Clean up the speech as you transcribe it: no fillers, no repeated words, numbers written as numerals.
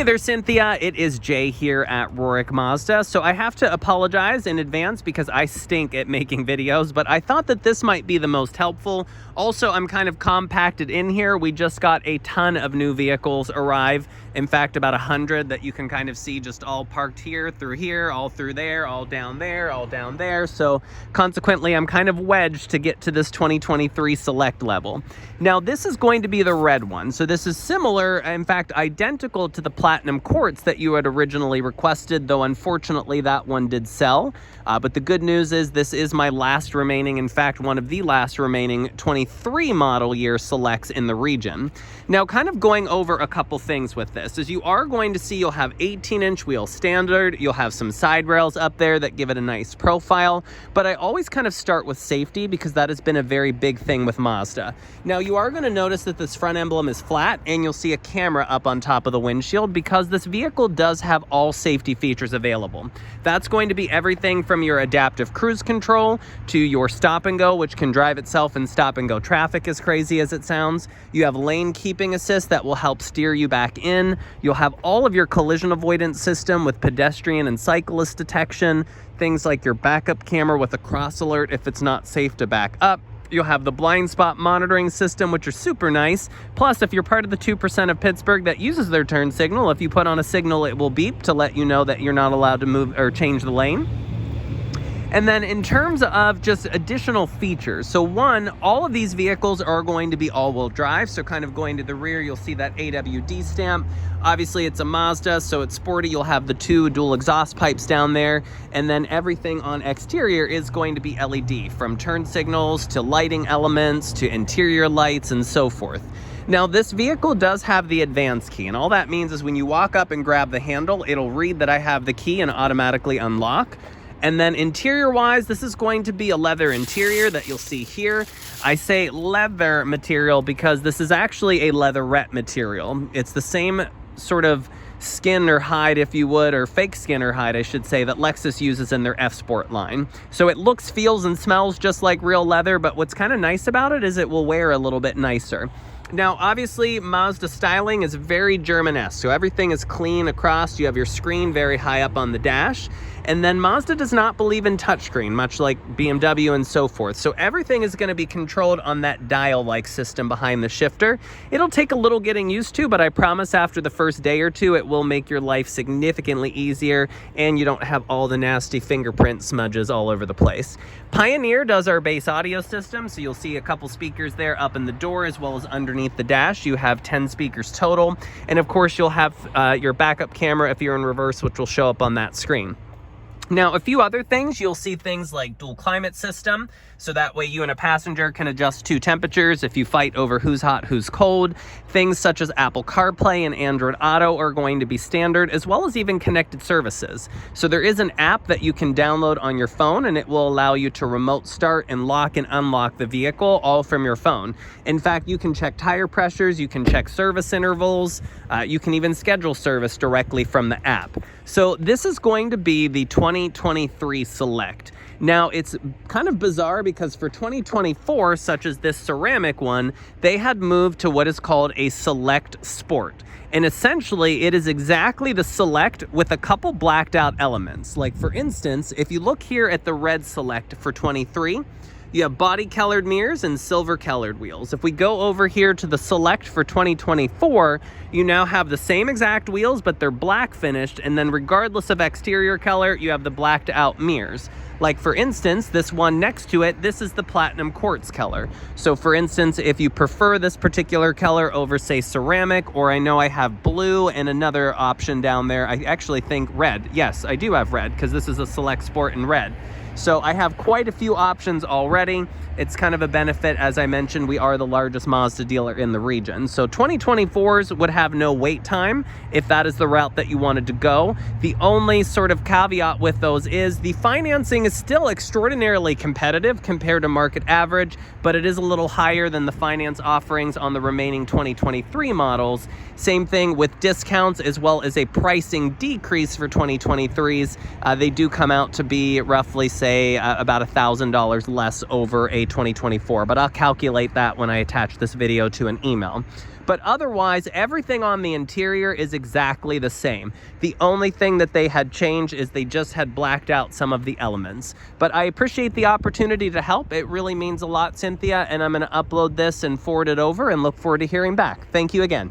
Hey there, Cynthia. It is Jay here at Rorick Mazda. So I have to apologize in advance because I stink at making videos, but I thought that this might be the most helpful. Also, I'm kind of compacted in here. We just got a ton of new vehicles arrive. In fact, about 100 that you can kind of see just all parked here, all through there, all down there, all down there. So consequently, I'm kind of wedged to get to this 2023 Select level. Now, this is going to be the red one. So this is similar, in fact, identical to the Platinum Quartz that you had originally requested, though unfortunately that one did sell. But the good news is this is my last remaining, in fact, one of the last remaining 23 model year Selects in the region. Now, kind of going over a couple things with this, is you are going to see you'll have 18-inch wheel standard, you'll have some side rails up there that give it a nice profile, but I always kind of start with safety because that has been a very big thing with Mazda. Now, you are going to notice that this front emblem is flat, and you'll see a camera up on top of the windshield because this vehicle does have all safety features available. That's going to be everything from your adaptive cruise control to your stop and go, which can drive itself in stop and go traffic, as crazy as it sounds. You have lane keeping assist that will help steer you back in. You'll have all of your collision avoidance system with pedestrian and cyclist detection, things like your backup camera with a cross alert if it's not safe to back up. You'll have the blind spot monitoring system, which are super nice. Plus, if you're part of the 2% of Pittsburgh that uses their turn signal, if you put on a signal, it will beep to let you know that you're not allowed to move or change the lane. And then in terms of just additional features, so one, all of these vehicles are going to be all-wheel drive, so kind of going to the rear, you'll see that AWD stamp. Obviously, it's a Mazda, so it's sporty. You'll have the two dual exhaust pipes down there, and then everything on exterior is going to be LED, from turn signals to lighting elements to interior lights and so forth. Now, this vehicle does have the advance key, and all that means is when you walk up and grab the handle, it'll read that I have the key and automatically unlock. And then interior-wise, this is going to be a leather interior that you'll see here. I say leather material because this is actually a leatherette material. It's the same sort of skin or hide, if you would, or fake skin or hide, I should say, that Lexus uses in their F-Sport line. So it looks, feels, and smells just like real leather, but what's kind of nice about it is it will wear a little bit nicer. Now, obviously, Mazda styling is very German-esque, so everything is clean across. You have your screen very high up on the dash. And then Mazda does not believe in touchscreen, much like BMW and so forth. So everything is going to be controlled on that dial-like system behind the shifter. It'll take a little getting used to, but I promise after the first day or two, it will make your life significantly easier, and you don't have all the nasty fingerprint smudges all over the place. Pioneer does our base audio system, so you'll see a couple speakers there up in the door as well as underneath the dash. You have 10 speakers total, and of course you'll have your backup camera if you're in reverse, which will show up on that screen. Now, a few other things, you'll see things like dual climate system, so that way you and a passenger can adjust two temperatures if you fight over who's hot, who's cold. Things such as Apple CarPlay and Android Auto are going to be standard, as well as even connected services. So there is an app that you can download on your phone, and it will allow you to remote start and lock and unlock the vehicle all from your phone. In fact, you can check tire pressures, you can check service intervals, you can even schedule service directly from the app. So this is going to be the 2023 Select. Now, it's kind of bizarre because for 2024, such as this ceramic one, they had moved to what is called a Select Sport. And essentially, it is exactly the Select with a couple blacked out elements. Like, for instance, if you look here at the red Select for 23, you have body colored mirrors and silver colored wheels. If we go over here to the Select for 2024, you now have the same exact wheels, but they're black finished. And then regardless of exterior color, you have the blacked out mirrors. Like, for instance, this one next to it, this is the Platinum Quartz color. So for instance, if you prefer this particular color over, say, ceramic, or I know I have blue and another option down there, I actually think red. Yes, I do have red because this is a Select Sport in red. So I have quite a few options already. It's kind of a benefit. As I mentioned, we are the largest Mazda dealer in the region. So 2024s would have no wait time if that is the route that you wanted to go. The only sort of caveat with those is the financing is still extraordinarily competitive compared to market average, but it is a little higher than the finance offerings on the remaining 2023 models. Same thing with discounts as well as a pricing decrease for 2023s. They do come out to be roughly say about $1,000 less over a 2024, but I'll calculate that when I attach this video to an email. But otherwise, everything on the interior is exactly the same. The only thing that they had changed is they just had blacked out some of the elements. But I appreciate the opportunity to help. It really means a lot, Cynthia, and I'm going to upload this and forward it over and look forward to hearing back. Thank you again.